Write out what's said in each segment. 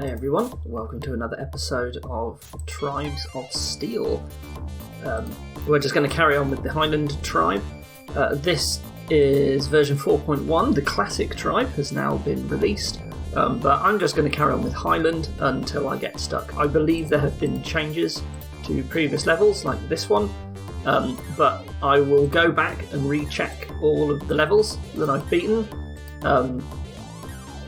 Hey everyone, welcome to another episode of Tribes of Steel. We're just going to carry on with the Highland tribe. This is version 4.1. The classic tribe has now been released, but I'm just going to carry on with Highland until I get stuck. I believe there have been changes to previous levels, like this one, but I will go back and recheck all of the levels that I've beaten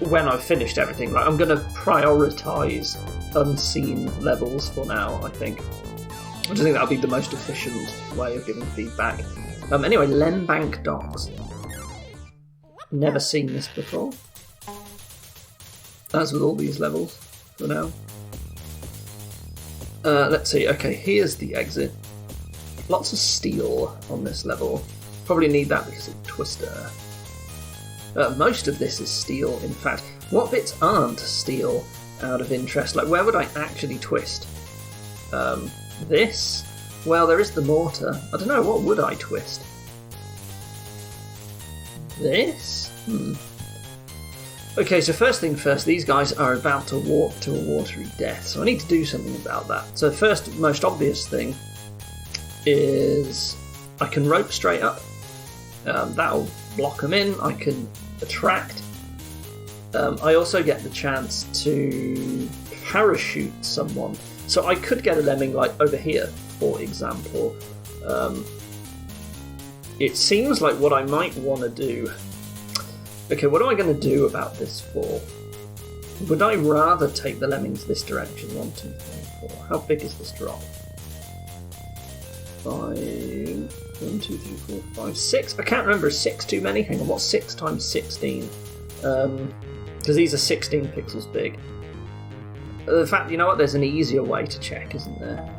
when I've finished everything. Like, I'm going to prioritise unseen levels for now, I think. I just think that'll be the most efficient way of giving feedback. Anyway, Lembank Docks. Never seen this before. As with all these levels, for now. Let's see, okay, here's the exit. Lots of steel on this level. Probably need that because of Twister. Most of this is steel, in fact. What bits aren't steel, out of interest? Like, where would I actually twist? This? Well, there is the mortar. I don't know, what would I twist? This? Okay, so first thing first, these guys are about to walk to a watery death, so I need to do something about that. So first, most obvious thing is I can rope straight up. That'll block them in. I can attract. I also get the chance to parachute someone. So I could get a lemming like over here, for example. It seems like what I might want to do. Okay, what am I going to do about this fall? Would I rather take the lemmings this direction? 1, 2, 3, 4. How big is this drop? 5. 1, 2, 3, 4, 5, 6. I can't remember. Is 6 too many? Hang on, what's 6 times 16? Because these are 16 pixels big. In fact, you know what? There's an easier way to check, isn't there?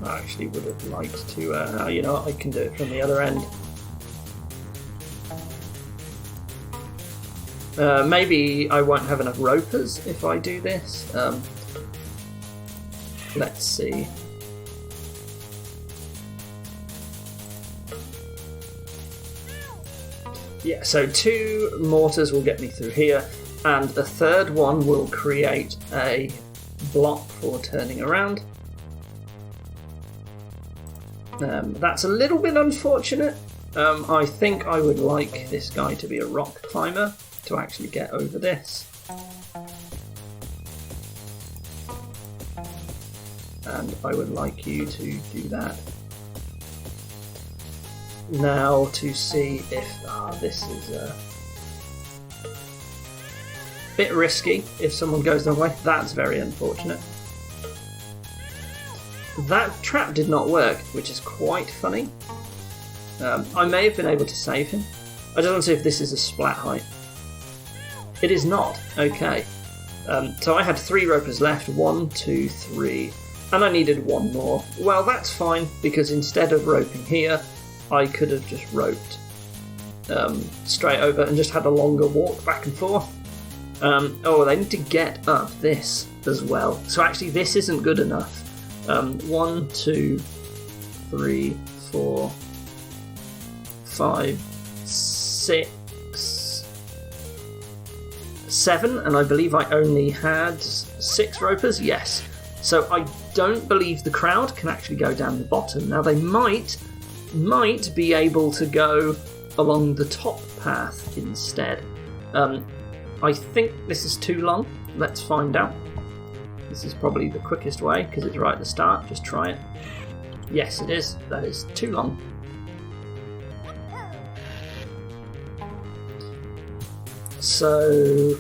I actually would have liked to, you know what? I can do it from the other end. Maybe I won't have enough ropers if I do this. Let's see. Yeah, so 2 mortars will get me through here, and a third one will create a block for turning around. That's a little bit unfortunate. I think I would like this guy to be a rock climber to actually get over this. And I would like you to do that. Now to see if... this is a bit risky if someone goes the wrong way. That's very unfortunate. That trap did not work, which is quite funny. I may have been able to save him. I just want to see if this is a splat height. It is not. Okay. So I had 3 ropers left. 1, 2, 3. And I needed 1 more. Well, that's fine, because instead of roping here, I could have just roped straight over and just had a longer walk back and forth. Oh, they need to get up this as well. So actually, this isn't good enough. 1, 2, 3, 4, 5, 6, 7, and I believe I only had 6 ropers. Yes. So I don't believe the crowd can actually go down the bottom. Now they might be able to go along the top path instead. I think this is too long. Let's find out. This is probably the quickest way because it's right at the start. Just try it. Yes, it is. That is too long. So,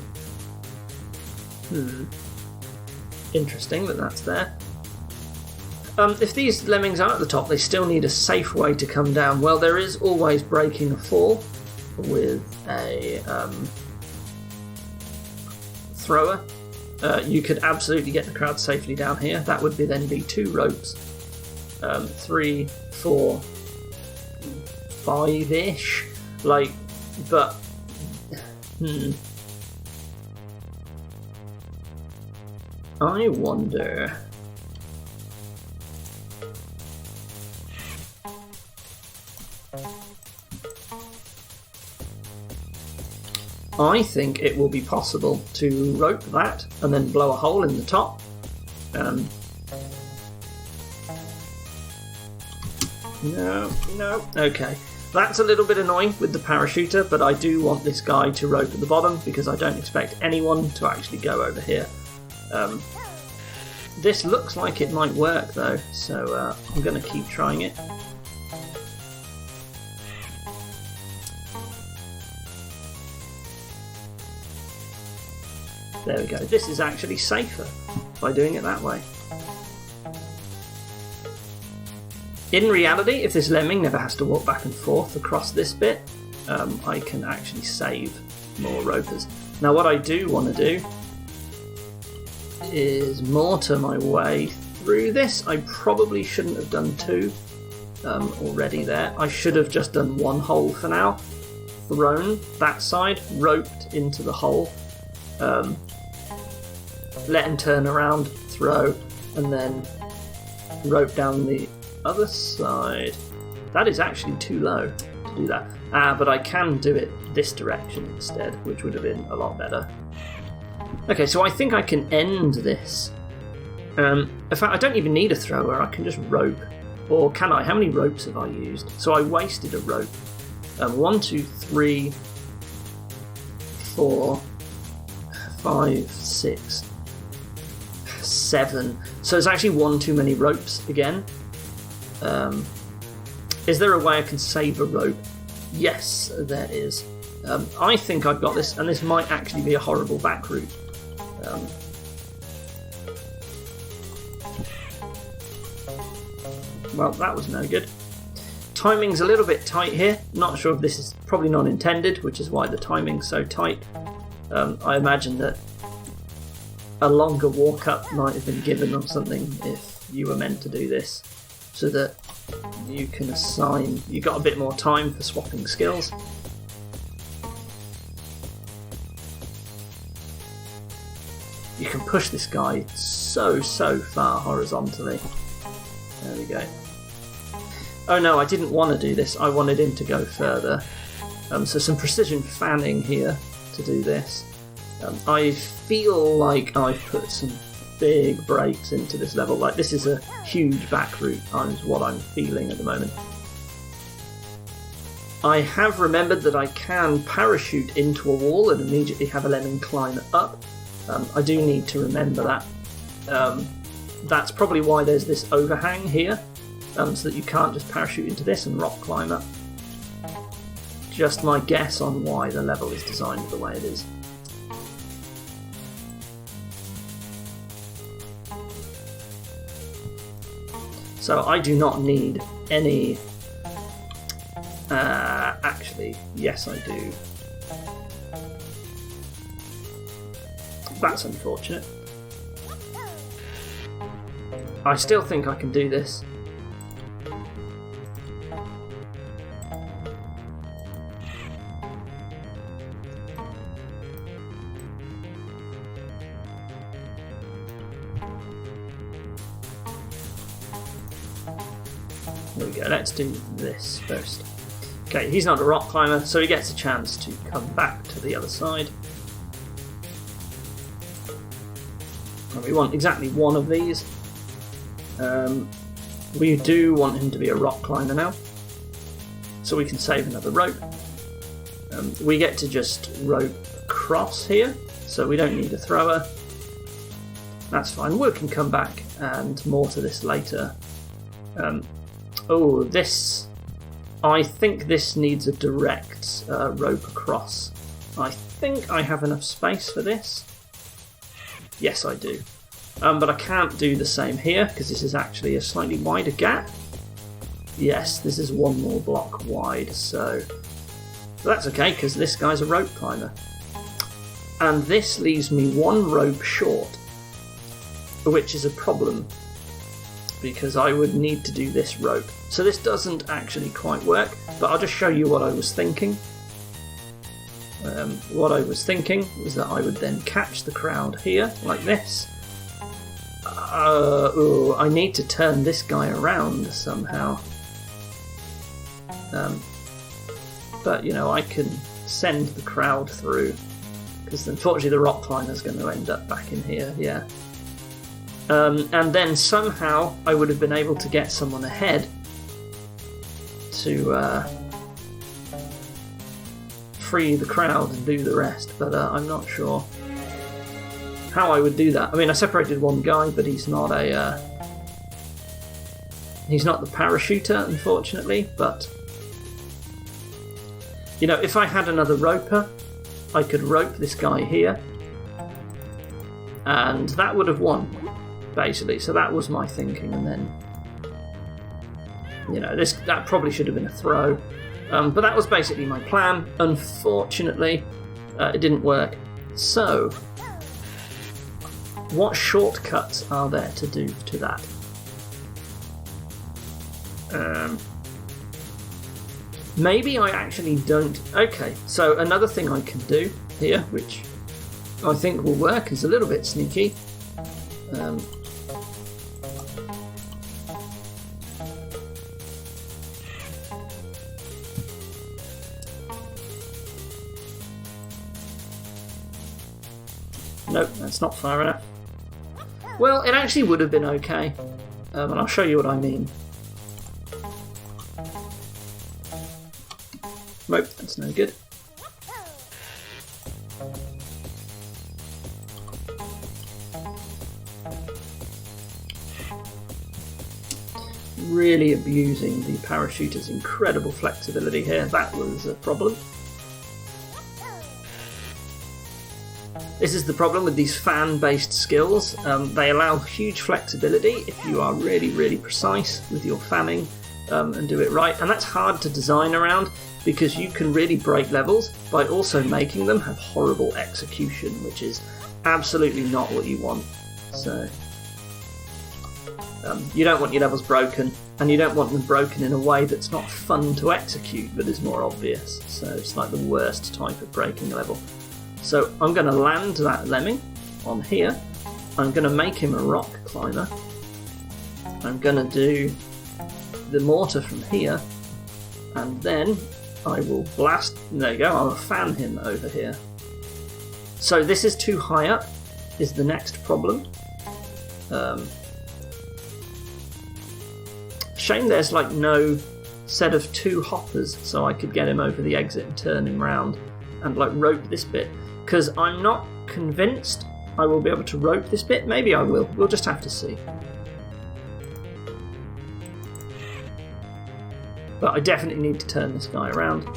interesting that that's there. If these lemmings are at the top, they still need a safe way to come down. Well, there is always breaking a fall with a thrower. You could absolutely get the crowd safely down here. That would then be 2 ropes. 3, 4, 5-ish. Like, but... I wonder... I think it will be possible to rope that and then blow a hole in the top. No, okay. That's a little bit annoying with the parachuter, but I do want this guy to rope at the bottom because I don't expect anyone to actually go over here. This looks like it might work though, so I'm going to keep trying it. There we go. This is actually safer by doing it that way. In reality, if this lemming never has to walk back and forth across this bit, I can actually save more ropers. Now what I do want to do is mortar my way through this. I probably shouldn't have done two already there. I should have just done one hole for now. Thrown that side, roped into the hole, let him turn around, throw, and then rope down the other side. That is actually too low to do that. But I can do it this direction instead, which would have been a lot better. Okay, so I think I can end this. In fact, I don't even need a thrower, I can just rope. Or can I? How many ropes have I used? So I wasted a rope. 1, 2, 3, 4, 5, 6, 7. So there's actually one too many ropes again. Is there a way I can save a rope? Yes, there is. I think I've got this, and this might actually be a horrible back route. Well, that was no good. Timing's a little bit tight here. Not sure if this is probably not intended, which is why the timing's so tight. I imagine that a longer walk up might have been given or something if you were meant to do this, so that you can assign, you got a bit more time for swapping skills. You can push this guy so far horizontally. There we go. Oh no, I didn't want to do this. I wanted him to go further. So some precision fanning here to do this. I feel like I've put some big breaks into this level. Like, this is a huge back route, is what I'm feeling at the moment. I have remembered that I can parachute into a wall and immediately have a lemming climb up. I do need to remember that. That's probably why there's this overhang here, so that you can't just parachute into this and rock climb up. Just my guess on why the level is designed the way it is. So I do not need any... actually, yes I do. That's unfortunate. I still think I can do this. There we go, let's do this first. Okay, he's not a rock climber, so he gets a chance to come back to the other side. And we want exactly one of these. We do want him to be a rock climber now, so we can save another rope. We get to just rope across here, so we don't need a thrower. That's fine, we can come back and mortar this later. Oh, this... I think this needs a direct rope across. I think I have enough space for this. Yes, I do. But I can't do the same here, because this is actually a slightly wider gap. Yes, this is one more block wide, so that's okay, because this guy's a rope climber. And this leaves me one rope short, which is a problem, because I would need to do this rope. So this doesn't actually quite work, but I'll just show you what I was thinking. What I was thinking was that I would then catch the crowd here, like this. I need to turn this guy around somehow. But, you know, I can send the crowd through, because unfortunately the rock climber's going to end up back in here, yeah. And then somehow I would have been able to get someone ahead to free the crowd and do the rest, but I'm not sure how I would do that. I mean, I separated one guy, but he's not the parachuter, unfortunately, but you know, if I had another roper, I could rope this guy here, and that would have won, basically. So that was my thinking, and then, you know, that probably should have been a throw, but that was basically my plan. Unfortunately, it didn't work. So, what shortcuts are there to do to that? Maybe I actually don't... Okay, so another thing I can do here, which I think will work, is a little bit sneaky. Nope, that's not far enough. Well, it actually would have been okay, and I'll show you what I mean. Nope, that's no good. Really abusing the parachuter's incredible flexibility here. That was a problem. This is the problem with these fan-based skills. They allow huge flexibility if you are really, really precise with your fanning and do it right. And that's hard to design around, because you can really break levels by also making them have horrible execution, which is absolutely not what you want. So you don't want your levels broken, and you don't want them broken in a way that's not fun to execute but is more obvious. So it's like the worst type of breaking level. So I'm going to land that lemming on here. I'm going to make him a rock climber. I'm going to do the mortar from here, and then I will blast. There you go, I'll fan him over here. So this is too high up, is the next problem. Shame there's like no set of 2 hoppers, so I could get him over the exit and turn him round and like rope this bit, because I'm not convinced I will be able to rope this bit. Maybe I will, we'll just have to see. But I definitely need to turn this guy around.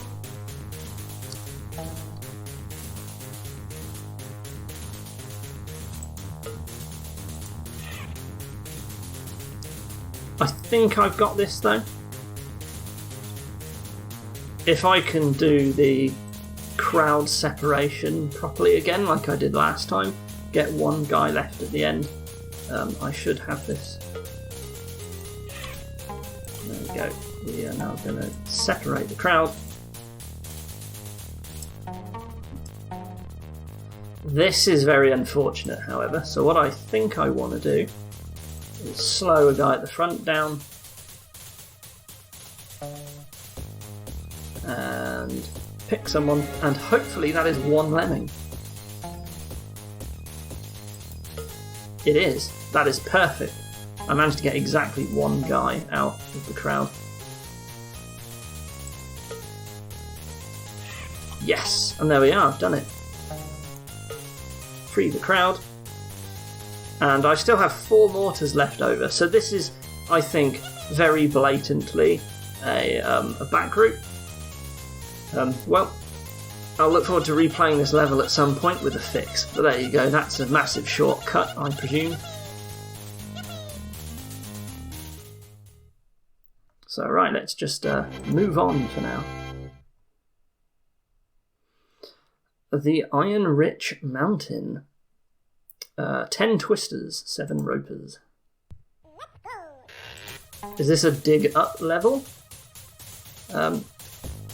I think I've got this though. If I can do the crowd separation properly again, like I did last time, get one guy left at the end, I should have this. There we go. We are now going to separate the crowd. This is very unfortunate, however, so what I think I want to do is slow a guy at the front down and pick someone, and hopefully that is one lemming. It is. That is perfect. I managed to get exactly one guy out of the crowd. Yes, and there we are, I've done it. Free the crowd. And I still have 4 mortars left over, so this is, I think, very blatantly a back group. Well, I'll look forward to replaying this level at some point with a fix. But there you go, that's a massive shortcut, I presume. So right, let's just move on for now. The Iron-Rich Mountain. 10 twisters, 7 ropers. Is this a dig up level?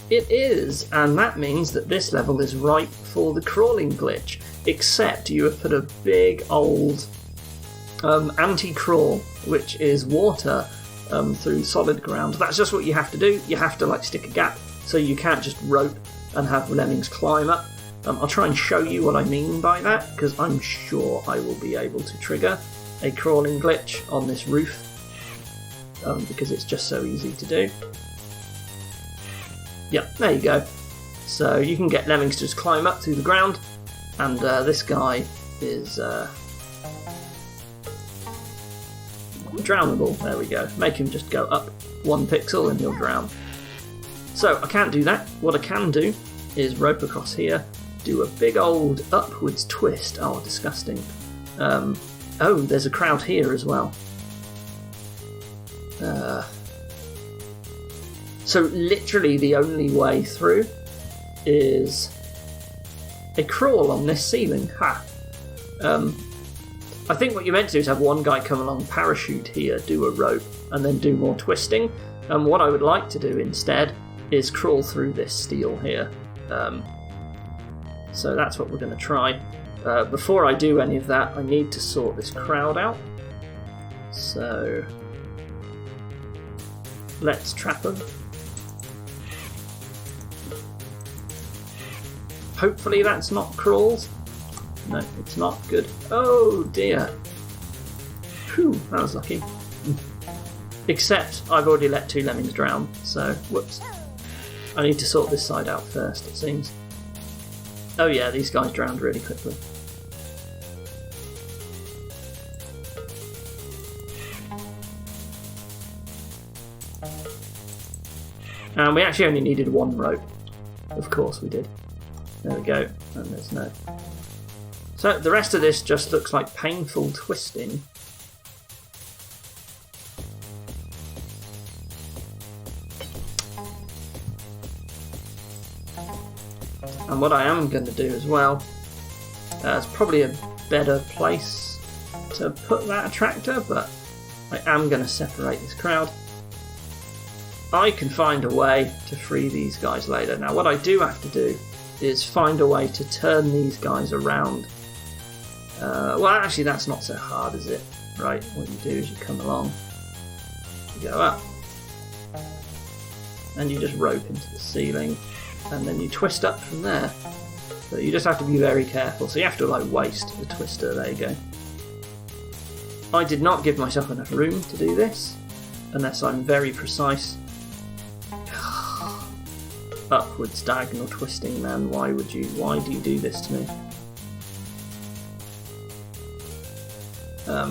It is, and that means that this level is ripe for the crawling glitch, except you have put a big old anti-crawl, which is water through solid ground. That's just what you have to do. You have to like stick a gap, so you can't just rope and have Lemmings climb up. I'll try and show you what I mean by that, because I'm sure I will be able to trigger a crawling glitch on this roof, because it's just so easy to do. Yep, there you go. So you can get Lemmings to just climb up through the ground, and this guy is drownable. There we go. Make him just go up 1 pixel and he'll drown. So I can't do that. What I can do is rope across here, do a big old upwards twist. Oh, disgusting. Oh, there's a crowd here as well. So literally the only way through is a crawl on this ceiling. Ha! I think what you're meant to do is have one guy come along, parachute here, do a rope, and then do more twisting. And what I would like to do instead is crawl through this steel here. So that's what we're going to try. Before I do any of that, I need to sort this crowd out. So let's trap them. Hopefully that's not crawls. No, it's not. Good. Oh dear. Phew, that was lucky. Except I've already let 2 Lemmings drown, so whoops. I need to sort this side out first, it seems. Oh yeah, these guys drowned really quickly. And we actually only needed 1 rope. Of course we did. There we go, and there's no. So the rest of this just looks like painful twisting. And what I am going to do as well, it's probably a better place to put that attractor, but I am going to separate this crowd. I can find a way to free these guys later. Now what I do have to do is find a way to turn these guys around. Well, actually that's not so hard, is it? Right, what you do is you come along, you go up, and you just rope into the ceiling, and then you twist up from there. So you just have to be very careful. So you have to like waste the twister. There you go. I did not give myself enough room to do this, unless I'm very precise. Upwards diagonal twisting, man. Why do you do this to me?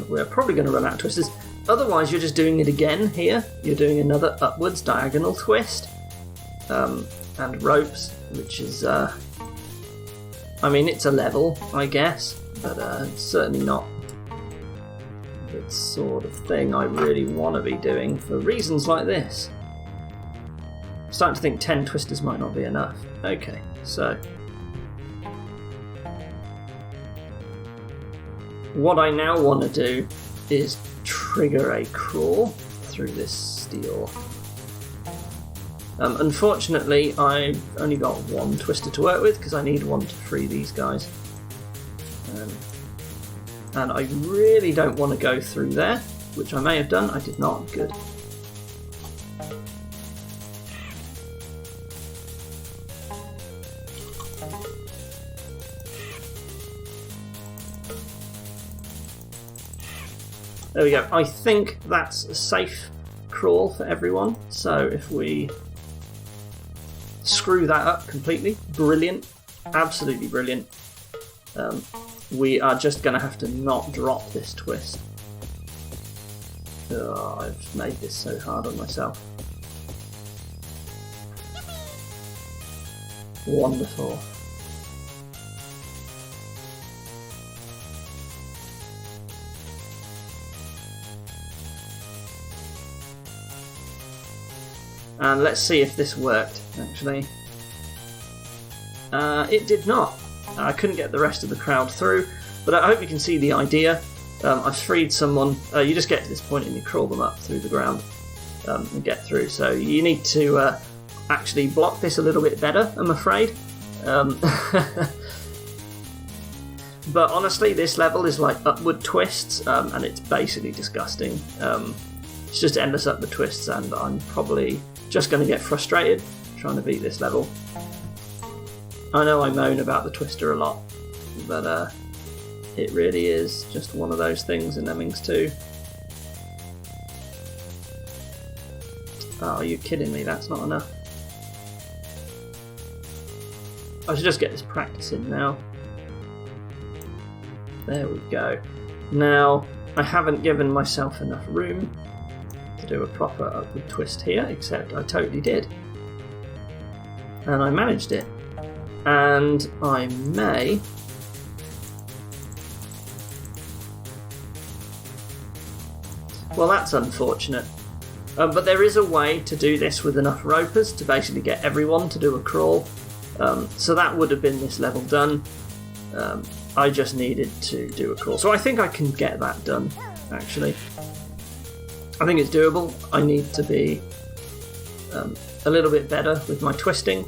We're probably going to run out of twisters. Otherwise, you're just doing it again here. You're doing another upwards diagonal twist. And ropes, which is, I mean, it's a level, I guess, but it's certainly not the sort of thing I really want to be doing for reasons like this. I'm starting to think 10 twisters might not be enough. Okay, so what I now want to do is trigger a crawl through this steel. Unfortunately, I've only got 1 twister to work with because I need 1 to free these guys. And I really don't want to go through there, which I may have done. I did not. Good. There we go. I think that's a safe crawl for everyone. So if we screw that up completely, brilliant, absolutely brilliant. We are just going to have to not drop this twist. Oh, I've made this so hard on myself. Wonderful. And let's see if this worked, actually. It did not. I couldn't get the rest of the crowd through, but I hope you can see the idea. I've freed someone. You just get to this point and you crawl them up through the ground and get through. So you need to actually block this a little bit better, I'm afraid. But honestly, this level is like upward twists, and it's basically disgusting. It's just endless upward twists, and I'm probably just going to get frustrated trying to beat this level. I know I moan about the twister a lot, but it really is just one of those things in Lemmings 2. Oh, are you kidding me? That's not enough. I should just get this practice in now. There we go. Now, I haven't given myself enough room to do a proper upward twist here, except I totally did. And I managed it. And I may... Well, that's unfortunate. But there is a way to do this with enough ropers to basically get everyone to do a crawl. So that would have been this level done. I just needed to do a crawl. So I think I can get that done, actually. I think it's doable. I need to be a little bit better with my twisting,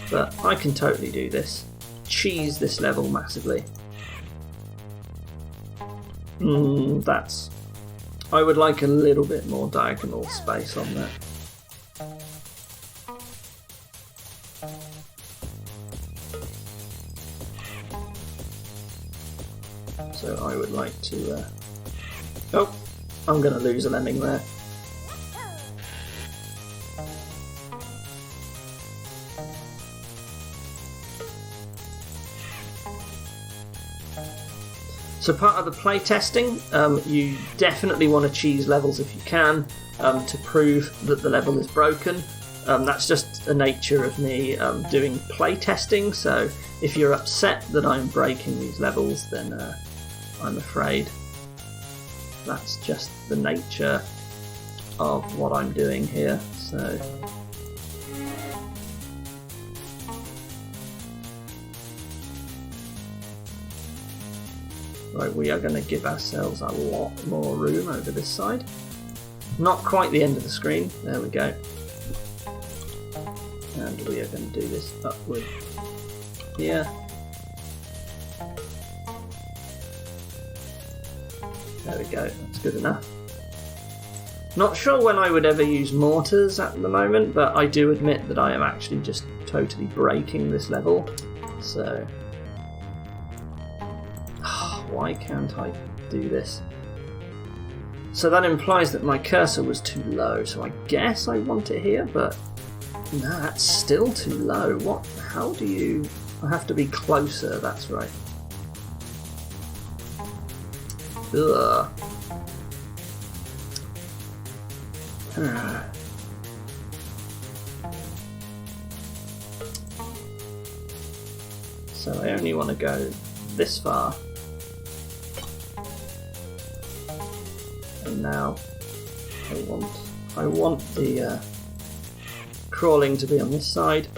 but I can totally do this. Cheese this level massively. That's... I would like a little bit more diagonal space on that. So I would like to... Oh, I'm going to lose a lemming there. So part of the playtesting, you definitely want to cheese levels if you can, to prove that the level is broken. That's just a nature of me doing playtesting, so if you're upset that I'm breaking these levels, then I'm afraid that's just the nature of what I'm doing here. So right, we are going to give ourselves a lot more room over this side. Not quite the end of the screen. There we go. And we are going to do this upward here. There we go, that's good enough. Not sure when I would ever use mortars at the moment, but I do admit that I am actually just totally breaking this level. So... why can't I do this? So that implies that my cursor was too low, so I guess I want it here, but no, that's still too low. What? How do you... I have to be closer, that's right. Ugh. So I only want to go this far. And now I want the crawling to be on this side.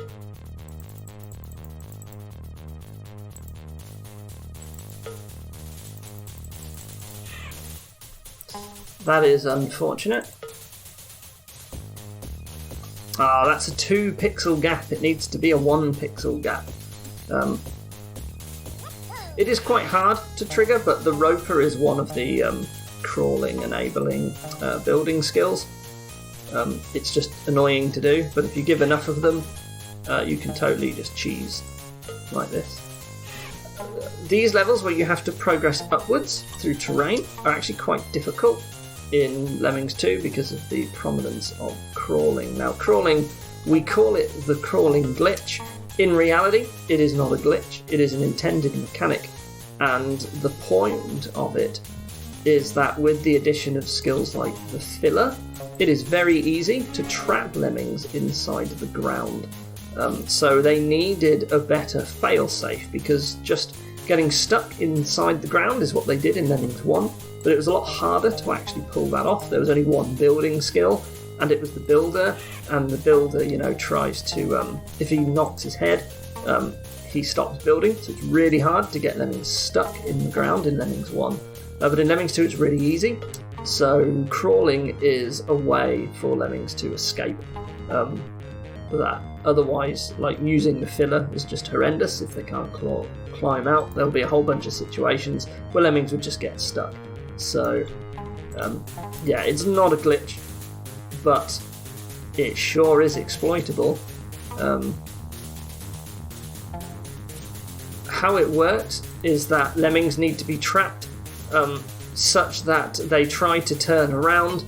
That is unfortunate. Ah, that's a 2 pixel gap. It needs to be a 1 pixel gap. It is quite hard to trigger, but the roper is one of the crawling enabling building skills. It's just annoying to do, but if you give enough of them, you can totally just cheese like this. These levels where you have to progress upwards through terrain are actually quite difficult in Lemmings 2 because of the prominence of crawling. Now crawling, we call it the crawling glitch. In reality, it is not a glitch, it is an intended mechanic, and the point of it is that with the addition of skills like the filler, it is very easy to trap lemmings inside the ground. So they needed a better failsafe, because just getting stuck inside the ground is what they did in Lemmings 1, but it was a lot harder to actually pull that off. There was only one building skill, and it was the builder, and the builder, you know, tries to, if he knocks his head, he stops building, so it's really hard to get lemmings stuck in the ground in Lemmings 1. But in Lemmings 2 it's really easy, so crawling is a way for lemmings to escape that. Otherwise, like, using the filler is just horrendous. If they can't climb out, there'll be a whole bunch of situations where lemmings would just get stuck. So yeah, it's not a glitch, but it sure is exploitable. how it works is that lemmings need to be trapped such that they try to turn around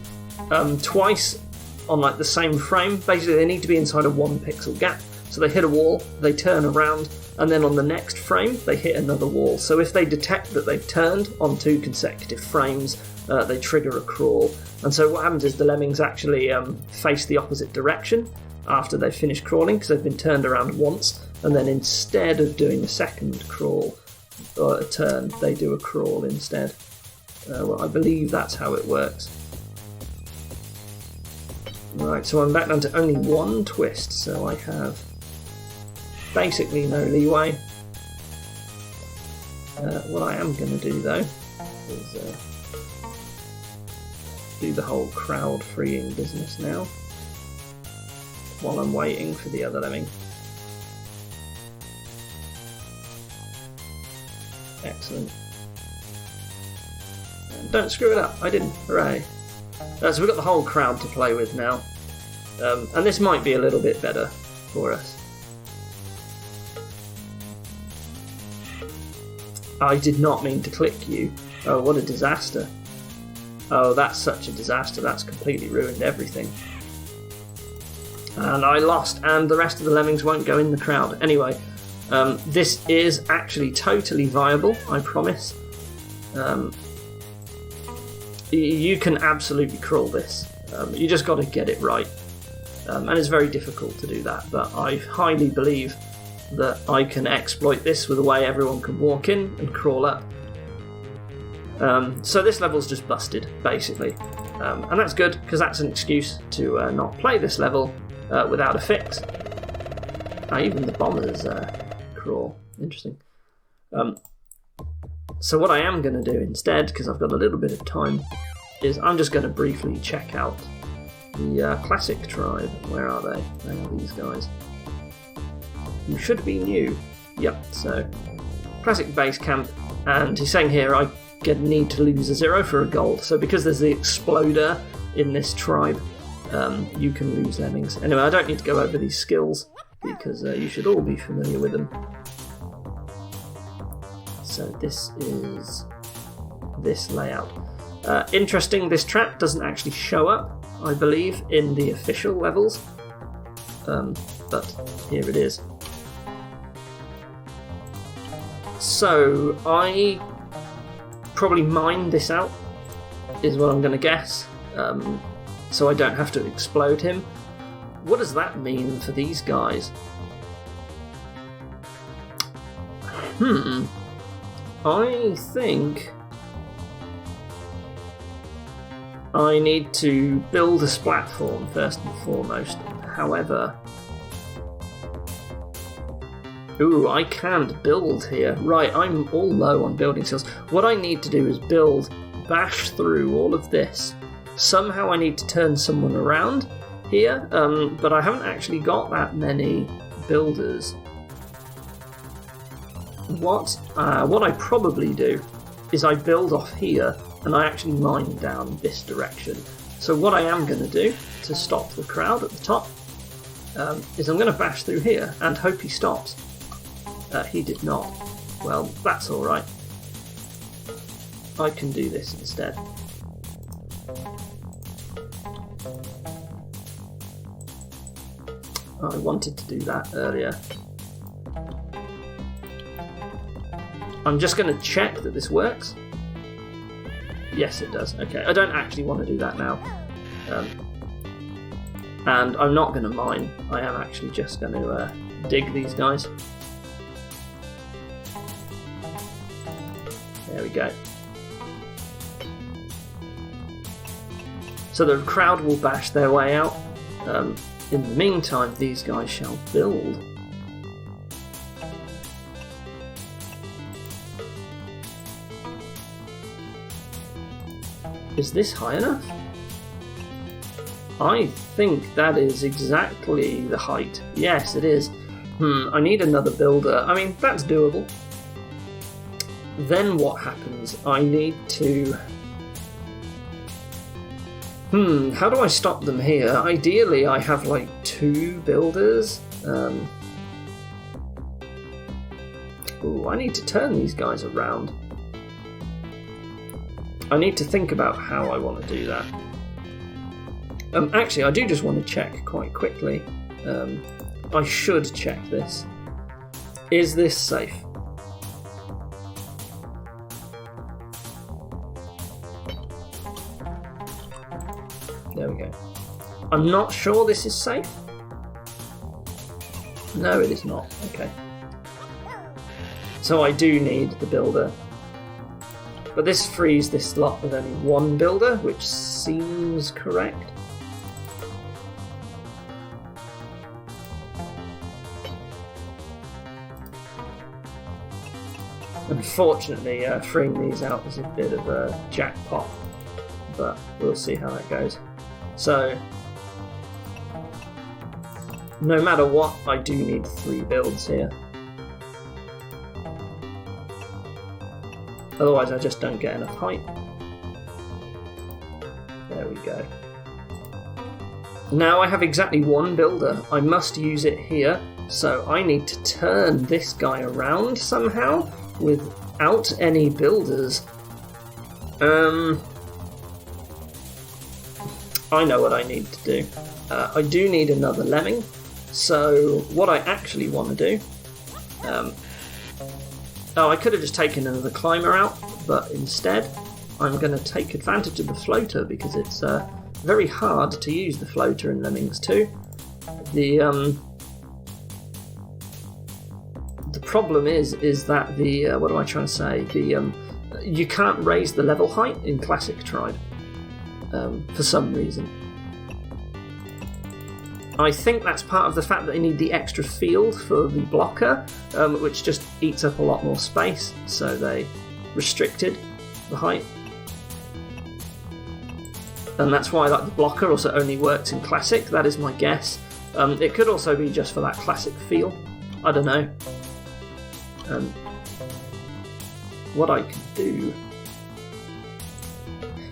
twice on like the same frame. Basically, they need to be inside a 1 pixel gap. So they hit a wall, they turn around, and then on the next frame they hit another wall. So if they detect that they've turned on 2 consecutive frames, they trigger a crawl. And so what happens is the lemmings actually face the opposite direction after they've finished crawling, because they've been turned around once, and then instead of doing a second crawl or a turn, they do a crawl instead. Well, I believe that's how it works. Right, so I'm back down to only 1 twist, so I have basically no leeway. What I am going to do though is do the whole crowd freeing business now while I'm waiting for the other lemming. Excellent. And don't screw it up, I didn't, hooray. So we've got the whole crowd to play with now, and this might be a little bit better for us. I did not mean to click you. Oh, what a disaster. Oh, that's such a disaster. That's completely ruined everything. And I lost, and the rest of the lemmings won't go in the crowd. Anyway, this is actually totally viable, I promise. You can absolutely crawl this. You just got to get it right. And it's very difficult to do that, but I highly believe that I can exploit this with a way everyone can walk in and crawl up. So this level's just busted, basically. And that's good, because that's an excuse to not play this level without a fix. Even the bombers crawl. Interesting. So what I am going to do instead, because I've got a little bit of time, is I'm just going to briefly check out the classic tribe. Where are they? They are these guys. You should be new. Yep, so classic base camp, and he's saying here I need to lose a 0 for a gold. So because there's the exploder in this tribe, you can lose lemmings. Anyway, I don't need to go over these skills because you should all be familiar with them. So this is this layout. Interesting, this trap doesn't actually show up, I believe, in the official levels, but here it is. So I probably mined this out, is what I'm going to guess, so I don't have to explode him. What does that mean for these guys? I think I need to build a platform first and foremost. However, ooh, I can't build here. Right, I'm all low on building skills. What I need to do is bash through all of this. Somehow I need to turn someone around here, but I haven't actually got that many builders. What I probably do is I build off here and I actually mine down this direction. So what I am going to do to stop the crowd at the top is I'm going to bash through here and hope he stops. He did not. Well, that's alright. I can do this instead. I wanted to do that earlier. I'm just going to check that this works. Yes, it does. Okay, I don't actually want to do that now. And I'm not going to mine. I am actually just going to dig these guys. There we go. So the crowd will bash their way out. In the meantime, these guys shall build. Is this high enough? I think that is exactly the height. Yes, it is. I need another builder. I mean, that's doable. Then what happens? I need to... how do I stop them here? Ideally, I have like 2 builders. Ooh, I need to turn these guys around. I need to think about how I want to do that. Actually, I do just want to check quite quickly. I should check this. Is this safe? There we go. I'm not sure this is safe. No, it is not. Okay. So I do need the builder. But this frees this slot with only one builder, which seems correct. Unfortunately, freeing these out is a bit of a jackpot, but we'll see how that goes. So, no matter what, I do need 3 builds here. Otherwise I just don't get enough height. There we go. Now I have exactly 1 builder. I must use it here, so I need to turn this guy around somehow without any builders. I know what I need to do. I do need another lemming, so what I actually want to do... I could have just taken another climber out, but instead I'm going to take advantage of the floater because it's very hard to use the floater in Lemmings 2. The problem is that the what am I trying to say? You can't raise the level height in Classic Tribe for some reason. I think that's part of the fact that they need the extra field for the blocker, which just eats up a lot more space, so they restricted the height. And that's why the blocker also only works in Classic, that is my guess. It could also be just for that Classic feel, I don't know. What I could do...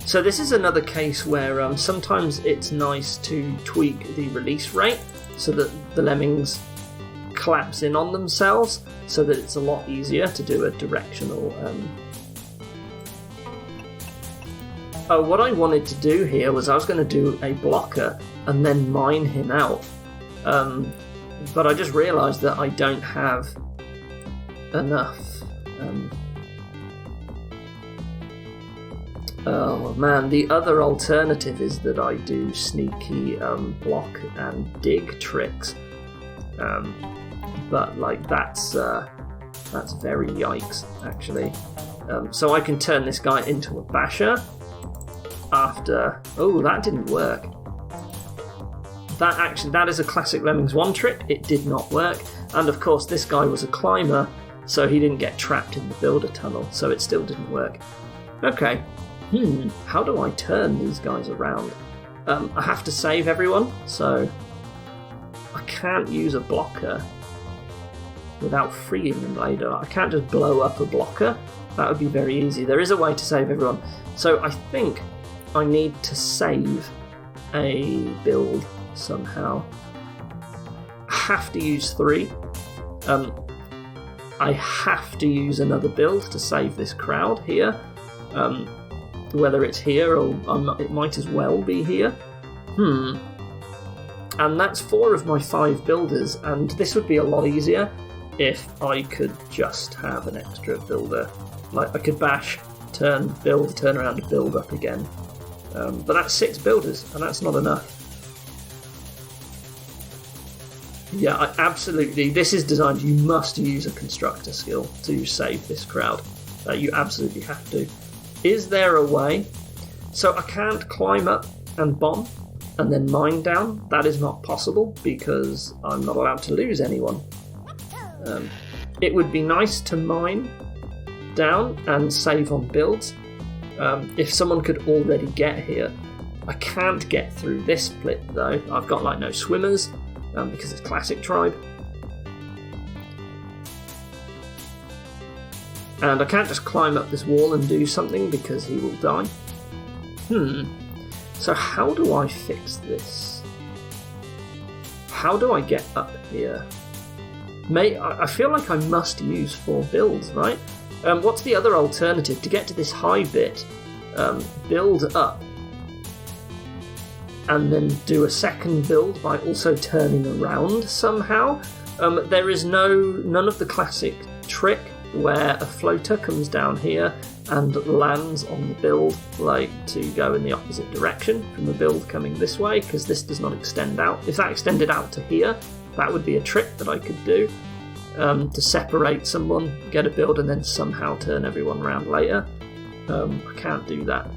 So this is another case where sometimes it's nice to tweak the release rate so that the lemmings collapse in on themselves so that it's a lot easier to do a directional... what I wanted to do here was I was going to do a blocker and then mine him out. But I just realised that I don't have enough... Oh man, the other alternative is that I do sneaky block and dig tricks, but that's very yikes actually. So I can turn this guy into a basher after... Oh, that didn't work. That is a classic Lemmings 1 trick. It did not work, and of course this guy was a climber, so he didn't get trapped in the builder tunnel, so it still didn't work. Okay. How do I turn these guys around? I have to save everyone, so I can't use a blocker without freeing them later. I can't just blow up a blocker. That would be very easy. There is a way to save everyone. So I think I need to save a build somehow. I have to use 3. I have to use another build to save this crowd here. Whether it's here or it might as well be here. And that's 4 of my 5 builders, and this would be a lot easier if I could just have an extra builder. Like I could bash, turn, build, turn around, build up again. But that's 6 builders, and that's not enough. Yeah, absolutely. This is designed, you must use a constructor skill to save this crowd. You absolutely have to. Is there a way? So I can't climb up and bomb and then mine down. That is not possible because I'm not allowed to lose anyone. It would be nice to mine down and save on builds. If someone could already get here. I can't get through this split though. I've got no swimmers because it's Classic Tribe. And I can't just climb up this wall and do something because he will die. So how do I fix this? How do I get up here? I feel like I must use 4 builds, right? What's the other alternative? To get to this high bit, build up and then do a second build by also turning around somehow. There is none of the classic trick where a floater comes down here and lands on the build, like to go in the opposite direction from the build coming this way, because this does not extend out. If that extended out to here, that would be a trick that I could do to separate someone, get a build, and then somehow turn everyone around later. I can't do that.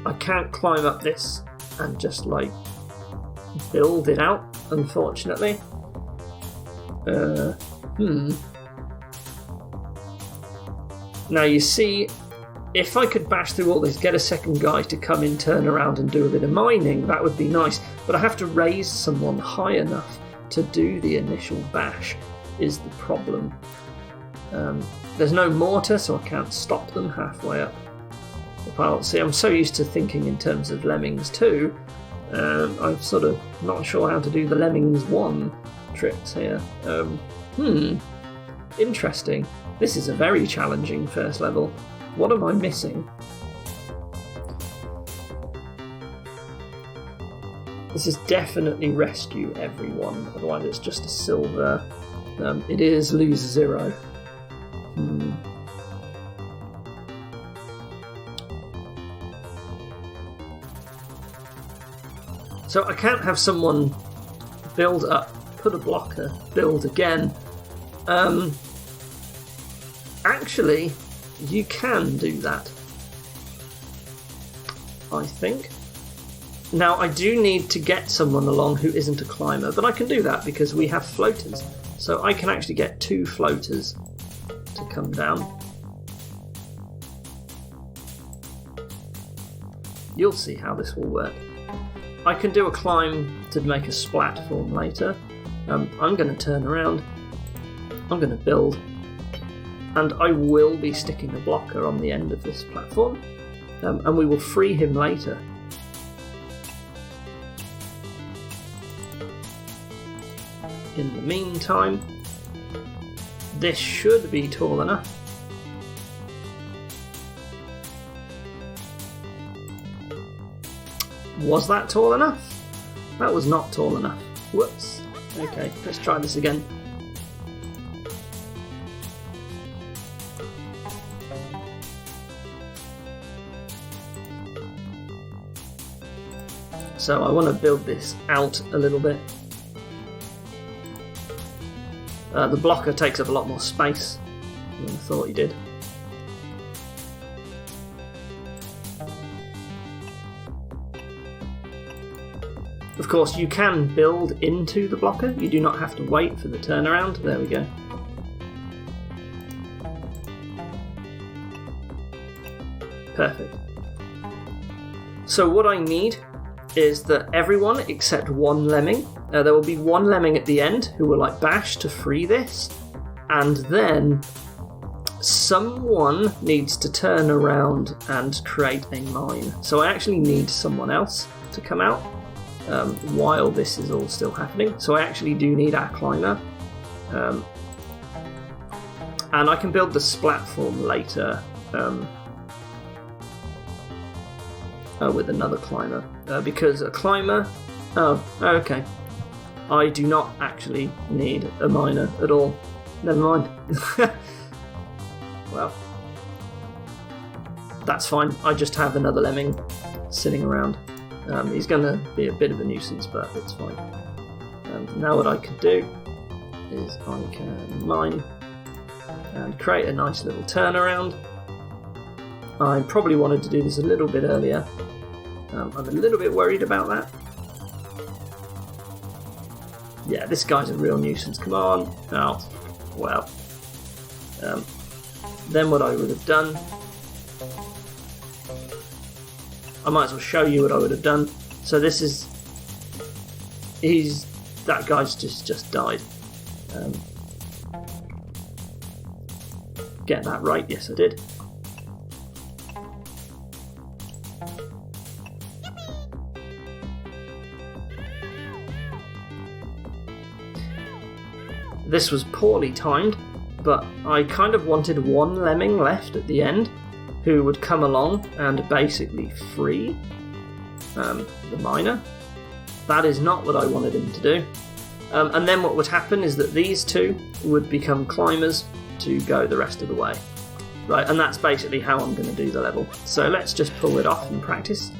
I can't climb up this and just like build it out, unfortunately. Now you see, if I could bash through all this, get a second guy to come in, turn around and do a bit of mining, that would be nice. But I have to raise someone high enough to do the initial bash, is the problem. There's no mortar, so I can't stop them halfway up the pile. See, I'm so used to thinking in terms of Lemmings 2, I'm sort of not sure how to do the Lemmings 1 tricks here. Interesting. This is a very challenging first level. What am I missing? This is definitely rescue everyone, otherwise it's just a silver. It is lose 0. So I can't have someone build up, put a blocker, build again. Actually, you can do that, I think. Now, I do need to get someone along who isn't a climber, but I can do that because we have floaters. So I can actually get 2 floaters to come down. You'll see how this will work. I can do a climb to make a splat form later. I'm going to turn around. I'm going to build. And I will be sticking a blocker on the end of this platform. And we will free him later. In the meantime, this should be tall enough. Was that tall enough? That was not tall enough. Whoops. Okay, let's try this again. So I want to build this out a little bit. The blocker takes up a lot more space than I thought he did. Of course, you can build into the blocker. You do not have to wait for the turnaround. There we go. Perfect. So what I need is that everyone except 1 lemming, there will be 1 lemming at the end who will like bash to free this, and then someone needs to turn around and create a mine. So I actually need someone else to come out while this is all still happening. So I actually do need our climber, and I can build the splat form later with another climber, because a climber... Oh, okay. I do not actually need a miner at all. Never mind. Well, that's fine. I just have another lemming sitting around. He's going to be a bit of a nuisance, but it's fine. And now what I can do is I can mine and create a nice little turnaround. I probably wanted to do this a little bit earlier. I'm a little bit worried about that. Yeah, this guy's a real nuisance. Come on. Oh, well. Then what I would have done... I might as well show you what I would have done. So this is... That guy's just died. Get that right? Yes, I did. This was poorly timed, but I kind of wanted one lemming left at the end who would come along and basically free the miner. That is not what I wanted him to do. And then what would happen is that these two would become climbers to go the rest of the way. Right, and that's basically how I'm going to do the level. So let's just pull it off and practice.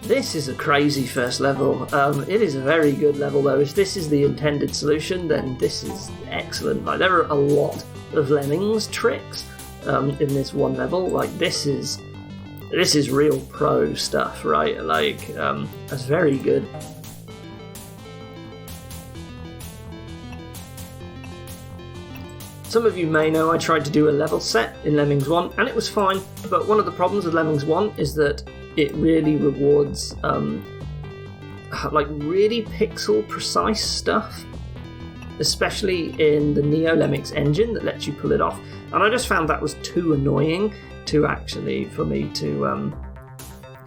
This is a crazy first level. It is a very good level though. If this is the intended solution, then this is excellent. Like, there are a lot of Lemmings tricks in this one level. Like, this is real pro stuff, right? Like, that's very good. Some of you may know I tried to do a level set in Lemmings 1 and it was fine, but one of the problems with Lemmings 1 is that it really rewards like really pixel precise stuff, especially in the Neo Lemmings engine that lets you pull it off, and I just found that was too annoying to actually for me to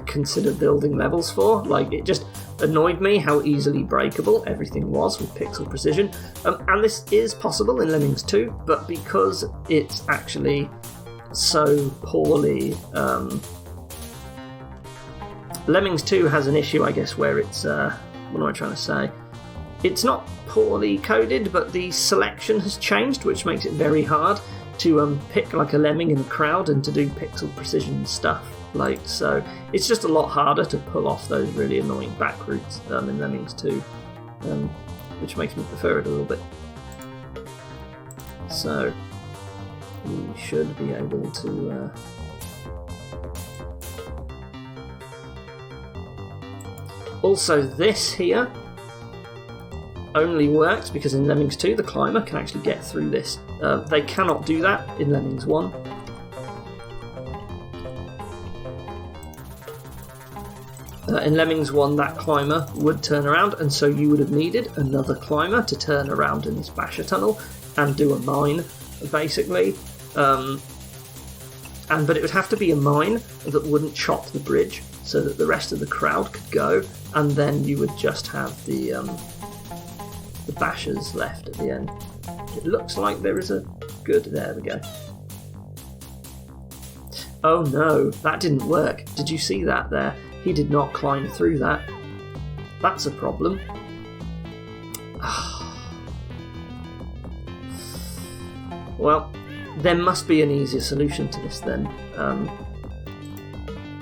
consider building levels for. Like, it just annoyed me how easily breakable everything was with pixel precision, and this is possible in Lemmings 2, but because it's actually so poorly Lemmings 2 has an issue, I guess, where it's what am I trying to say? It's not poorly coded, but the selection has changed, which makes it very hard to pick like a lemming in a crowd and to do pixel precision stuff. Like, so it's just a lot harder to pull off those really annoying back routes in Lemmings 2, which makes me prefer it a little bit. So we should be able to also, this here only works because in Lemmings 2 the climber can actually get through this. They cannot do that in Lemmings 1. In Lemmings 1 that climber would turn around, and so you would have needed another climber to turn around in this basher tunnel and do a mine, basically. But it would have to be a mine that wouldn't chop the bridge so that the rest of the crowd could go, and then you would just have the bashers left at the end. It looks like there is a good... There we go. Oh no, that didn't work. Did you see that there? He did not climb through that. That's a problem. Well, there must be an easier solution to this then.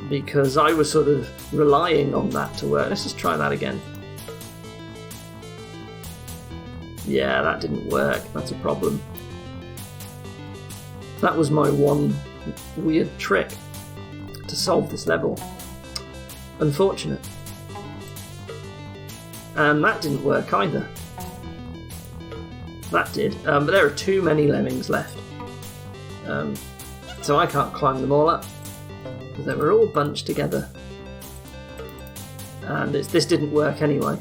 Because I was sort of relying on that to work. Let's just try that again. Yeah, that didn't work. That's a problem. That was my one weird trick to solve this level. Unfortunate. And that didn't work either. That did. But there are too many lemmings left. So I can't climb them all up. Because they were all bunched together. And this didn't work anyway.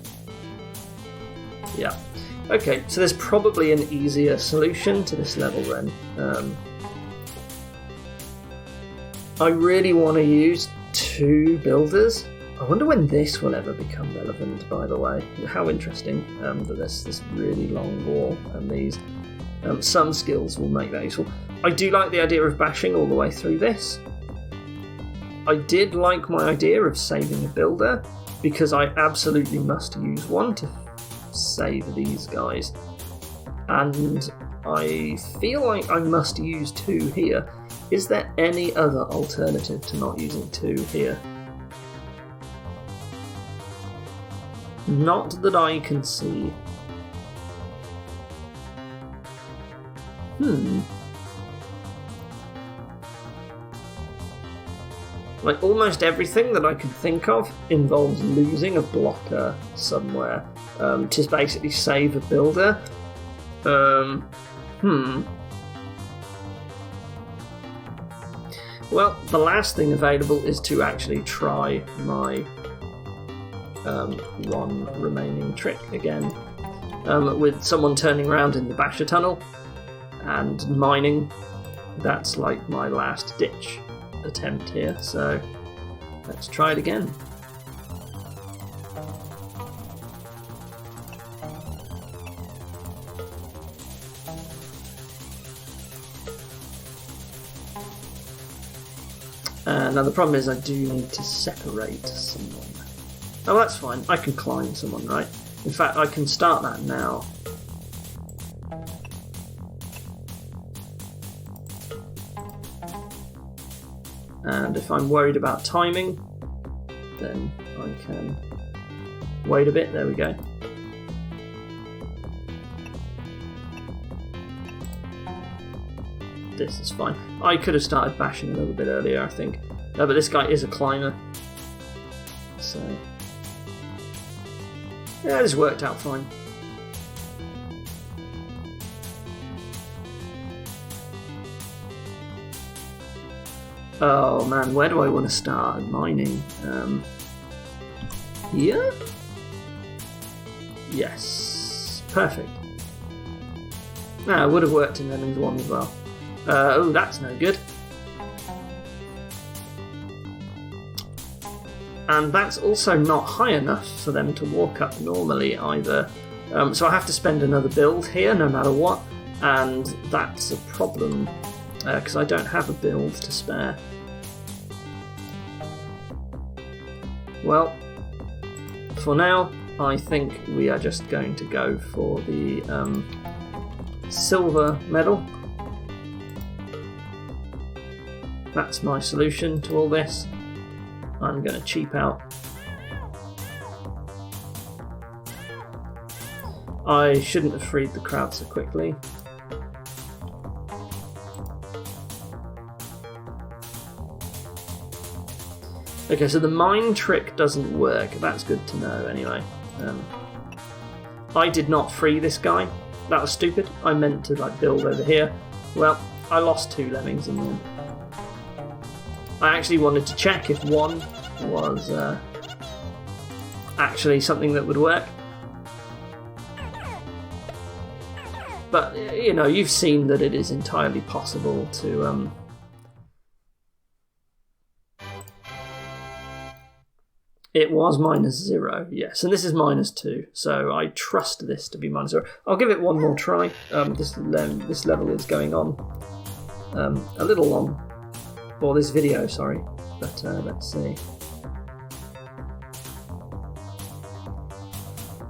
Yeah. Okay, so there's probably an easier solution to this level then. I really want to use 2 builders. I wonder when this will ever become relevant, by the way. How interesting that there's this really long wall, and these some skills will make that useful. I do like the idea of bashing all the way through this. I did like my idea of saving a builder, because I absolutely must use one to save these guys. And I feel like I must use 2 here. Is there any other alternative to not using 2 here? Not that I can see. Like, almost everything that I can think of involves losing a blocker somewhere to basically save a builder. Well, the last thing available is to actually try my one remaining trick again, with someone turning around in the basher tunnel and mining. That's like my last ditch attempt here, so let's try it again. Now the problem is I do need to separate someone. Oh, that's fine. I can climb someone, right? In fact, I can start that now. And if I'm worried about timing, then I can wait a bit. There we go. This is fine. I could have started bashing a little bit earlier, I think. No, but this guy is a climber. So... yeah, this worked out fine. Oh man, where do I want to start mining? Here? Yes. Perfect. It would have worked in Lemmings 1 as well. Oh, that's no good. And that's also not high enough for them to walk up normally either. So I have to spend another build here no matter what, and that's a problem because I don't have a build to spare. Well, for now, I think we are just going to go for the silver medal. That's my solution to all this. I'm going to cheap out. I shouldn't have freed the crowd so quickly. Okay, so the mine trick doesn't work. That's good to know anyway. I did not free this guy. That was stupid. I meant to build over here. Well, I lost 2 lemmings in the end. I actually wanted to check if 1 was actually something that would work. But, you know, you've seen that it is entirely possible to... It was -0, yes, and this is -2, so I trust this to be -0. I'll give it one more try. This level is going on a little long. Or this video, sorry, but let's see.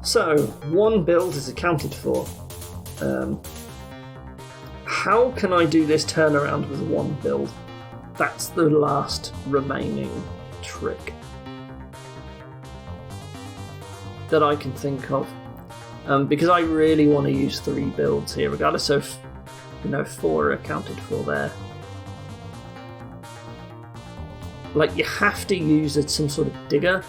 So, 1 build is accounted for. How can I do this turnaround with 1 build? That's the last remaining trick that I can think of. Because I really want to use 3 builds here, regardless of, 4 are accounted for there. You have to use some sort of digger,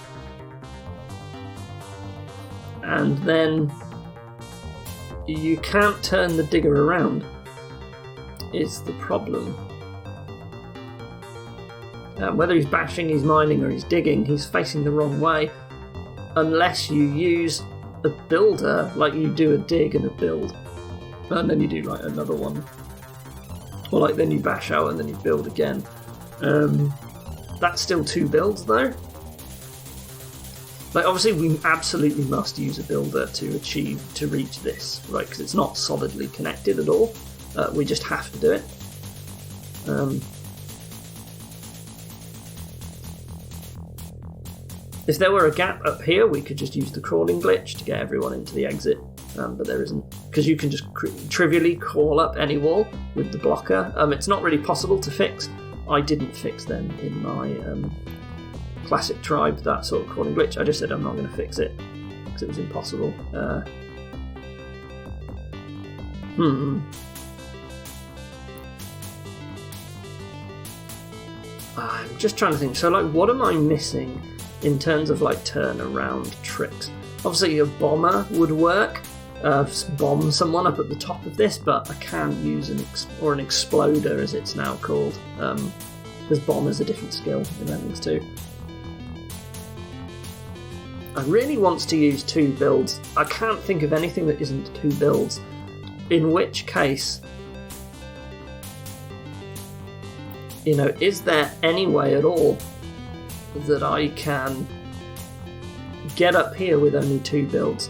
and then you can't turn the digger around, is the problem. Whether he's bashing, he's mining, or he's digging, he's facing the wrong way, unless you use a builder, like you do a dig and a build, and then you do another one, or then you bash out and then you build again. That's still 2 builds though. Obviously we absolutely must use a builder to reach this, right? Because it's not solidly connected at all. We just have to do it. If there were a gap up here, we could just use the crawling glitch to get everyone into the exit, but there isn't, because you can just trivially crawl up any wall with the blocker. It's not really possible to fix. I didn't fix them in my classic tribe, that sort of crawling glitch. I just said I'm not going to fix it because it was impossible. I'm just trying to think. So, what am I missing in terms of turnaround tricks? Obviously, a bomber would work. Bomb someone up at the top of this, but I can't use an exploder, as it's now called, because bomb is a different skill in Lemmings 2. I really want to use 2 builds. I can't think of anything that isn't 2 builds, in which case, is there any way at all that I can get up here with only 2 builds?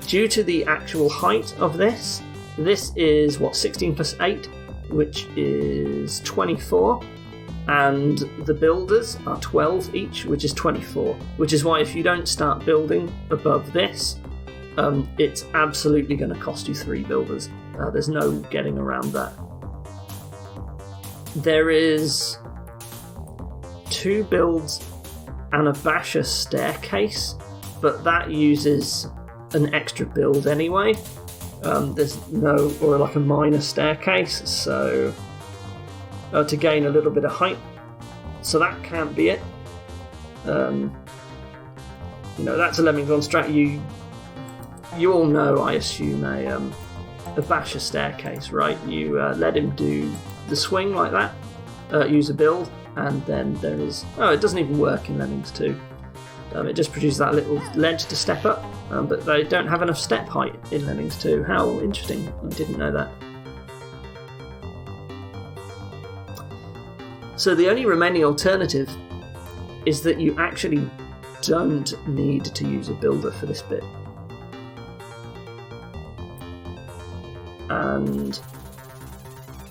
Due to the actual height of this is 16 plus 8, which is 24. and the builders are 12 each, which is 24, which is why if you don't start building above this, it's absolutely going to cost you 3 builders. There's no getting around that. There is 2 builds and a basher staircase, but that uses an extra build anyway. There's no, or like a minor staircase, so to gain a little bit of height. So that can't be it. That's a Lemmings on strat. You all know, I assume, a basher staircase, right? You let him do the swing like that, use a build, and then there is... Oh, it doesn't even work in Lemmings 2. It just produces that little ledge to step up, but they don't have enough step height in Lemmings 2. How interesting. I didn't know that. So the only remaining alternative is that you actually don't need to use a builder for this bit. And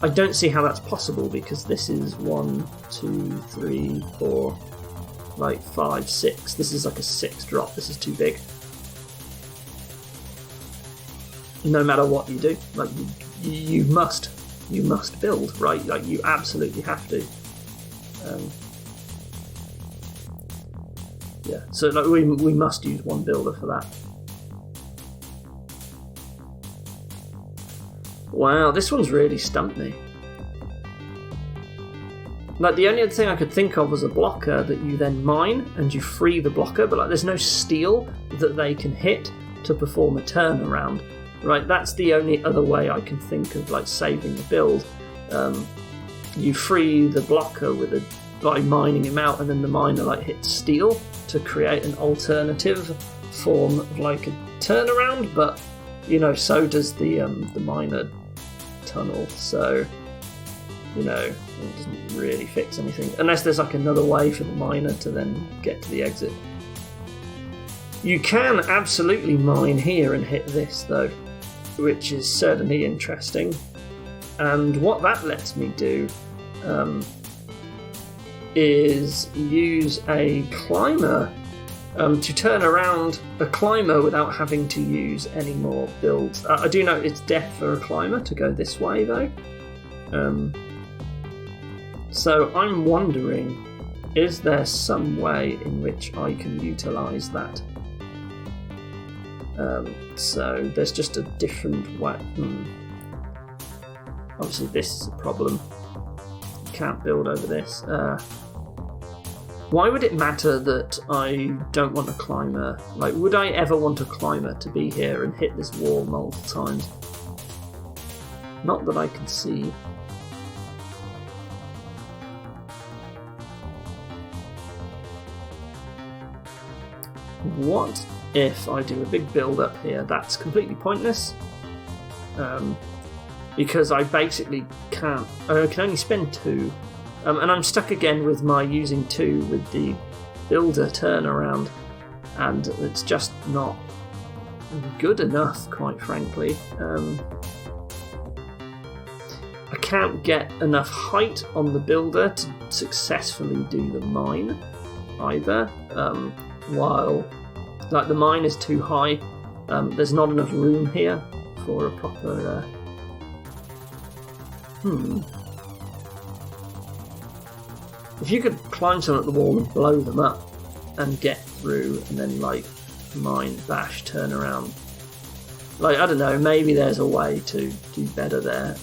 I don't see how that's possible, because this is 1, 2, 3, 4, like 5, 6. This is like a 6 drop. This is too big. No matter what you do, like you must build, right? Like you absolutely have to. Yeah. So like we must use 1 builder for that. Wow, this one's really stumped me. Like, the only other thing I could think of was a blocker that you then mine and you free the blocker, but like there's no steel that they can hit to perform a turnaround. Right, that's the only other way I can think of like saving the build. You free the blocker by mining him out, and then the miner like hits steel to create an alternative form of like a turnaround, but so does the miner tunnel, so it doesn't really fix anything unless there's like another way for the miner to then get to the exit. You can absolutely mine here and hit this though, which is certainly interesting, and what that lets me do is use a climber to turn around a climber without having to use any more builds. I do know it's death for a climber to go this way though. So I'm wondering, is there some way in which I can utilise that? So there's just a different way. Obviously this is a problem. You can't build over this. Why would it matter that I don't want a climber? Like, would I ever want a climber to be here and hit this wall multiple times? Not that I can see. What if I do a big build up here? That's completely pointless. Because I basically can't... I can only spend 2. And I'm stuck again with my using 2 with the builder turnaround, and it's just not good enough, quite frankly. I can't get enough height on the builder to successfully do the mine either, while like the mine is too high. There's not enough room here for a proper... If you could climb someone at the wall and blow them up and get through and then like mine, bash, turn around. Like, I don't know, maybe there's a way to do better there.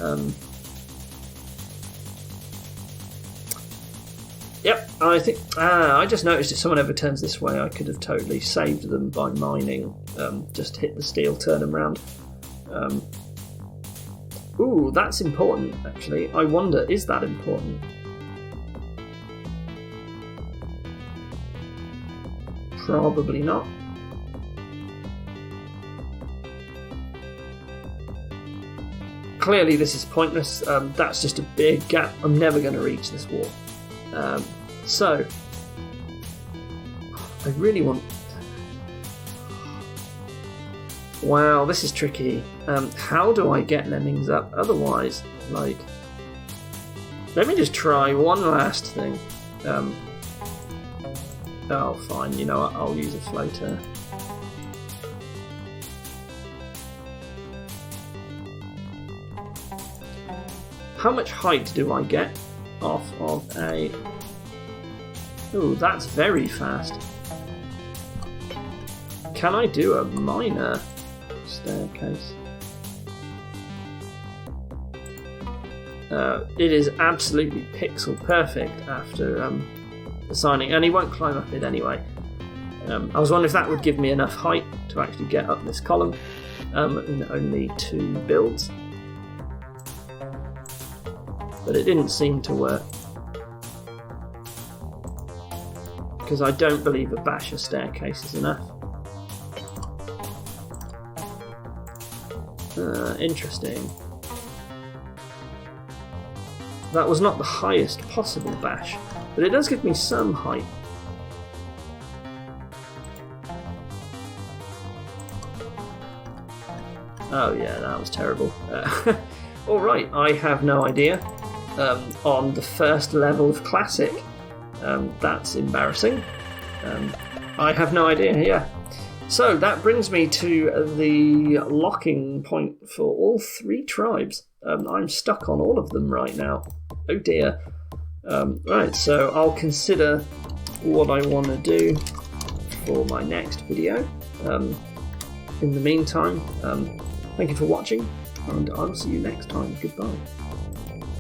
Yep, I think... I just noticed if someone ever turns this way, I could have totally saved them by mining. Just hit the steel, turn them around. Ooh, that's important, actually. I wonder, is that important? Probably not. Clearly this is pointless. That's just a big gap. I'm never going to reach this wall. So, I really want... Wow, this is tricky. How do I get Lemmings up? Otherwise, like... Let me just try one last thing. Oh, fine. You know what? I'll use a floater. How much height do I get off of a... Ooh, that's very fast. Can I do a minor staircase? It is absolutely pixel perfect after assigning, and he won't climb up it anyway. I was wondering if that would give me enough height to actually get up this column in only 2 builds. But it didn't seem to work. Because I don't believe a basher staircase is enough. Interesting. That was not the highest possible bash, but it does give me some height. Oh yeah, that was terrible. Alright, I have no idea. On the first level of Classic. That's embarrassing. I have no idea here. So that brings me to the locking point for all 3 tribes. I'm stuck on all of them right now. Oh dear. Right, so I'll consider what I want to do for my next video. In the meantime, thank you for watching, and I'll see you next time. Goodbye.